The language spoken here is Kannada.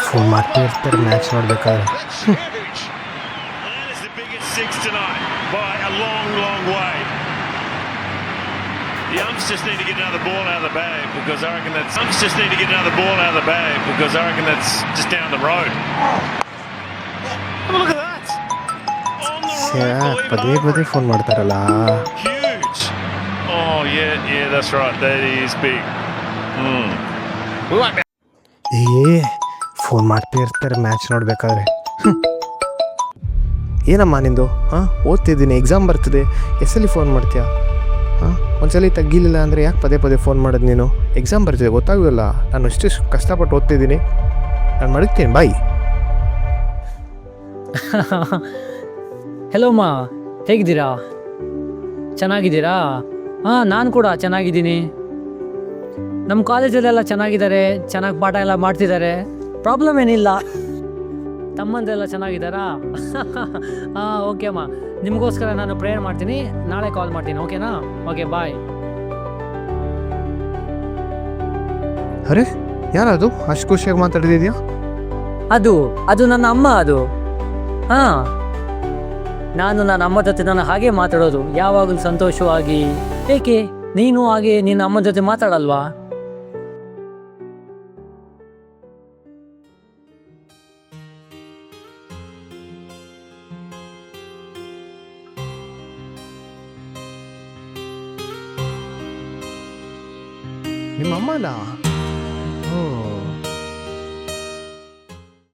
ಫೋನ್ ಮಾಡ್ತಾ ಇರ್ತಾರೆ ಮ್ಯಾಚ್ ನೋಡ್ಬೇಕಾದ್ರೆ. That is the biggest six tonight by a long, long way. The umps just need to get another ball out of the bag because I reckon that's just down the road. Have a look at that. ಪದೇ ಪದೇ ಫೋನ್ ಮಾಡ್ತಾರಲ್ಲ. Huge. Oh yeah, that's right. That is big. Phone ಮಾಡ್ತಾ ಇರ್ತಾರೆ ಮ್ಯಾಚ್ ನೋಡ್ಬೇಕಾದ್ರೆ. ಏನಮ್ಮ ನಿಂದು? ಓದ್ತಿದ್ದೀನಿ, ಎಕ್ಸಾಮ್ ಬರ್ತಿದೆ, ಎಷ್ಟಲ್ಲಿ ಫೋನ್ ಮಾಡ್ತೀಯಾ? ಒಂದ್ಸಲಿ ತಗ್ಗಿಲಿಲ್ಲ ಅಂದರೆ ಯಾಕೆ ಪದೇ ಪದೇ ಫೋನ್ ಮಾಡೋದು ನೀನು? ಎಕ್ಸಾಮ್ ಬರ್ತಿದೆ ಗೊತ್ತಾಗೋಲ್ಲ, ನಾನು ಎಷ್ಟು ಕಷ್ಟಪಟ್ಟು ಓದ್ತಿದ್ದೀನಿ, ನಾನು ಮಡಗ್ತೀನಿ ಬಾಯ್. ಹೆಲೋ ಮಾ, ಹೇಗಿದ್ದೀರಾ? ಚೆನ್ನಾಗಿದ್ದೀರಾ? ನಾನು ಕೂಡ ಚೆನ್ನಾಗಿದ್ದೀನಿ. ನಮ್ಮ ಕಾಲೇಜಲ್ಲೆಲ್ಲ ಚೆನ್ನಾಗಿದ್ದಾರೆ, ಚೆನ್ನಾಗಿ ಪಾಠ ಎಲ್ಲ ಮಾಡ್ತಿದ್ದಾರೆ, ಪ್ರಾಬ್ಲಮ್ ಏನಿಲ್ಲ. ತಮ್ಮಂದೆಲ್ಲ ಚೆನ್ನಾಗಿದ್ದಾರಾ? ಓಕೆ ಅಮ್ಮ, ನಿಮಗೋಸ್ಕರ ನಾನು ಪ್ರೇಯರ್ ಮಾಡ್ತೀನಿ, ನಾಳೆ ಕಾಲ್ ಮಾಡ್ತೀನಿ, ಓಕೆನಾ? Okay bye. ಅರೆ ಯಾರದು ಅಷ್ಟು ಖುಷಿಯಾಗಿ ಮಾತಾಡ್ತಿದ್ಯಾ? ಅದು ನನ್ನ ಅಮ್ಮ. ನಾನು ನನ್ನ ಅಮ್ಮ ಜೊತೆ ನಾನು ಹಾಗೆ ಮಾತಾಡೋದು, ಯಾವಾಗಲೂ ಸಂತೋಷವಾಗಿ. ಏಕೆ ನೀನು ಹಾಗೆ ನಿನ್ನ ಅಮ್ಮ ಜೊತೆ ಮಾತಾಡಲ್ವಾ? ನಿಮ್ಮಮ್ಮನ?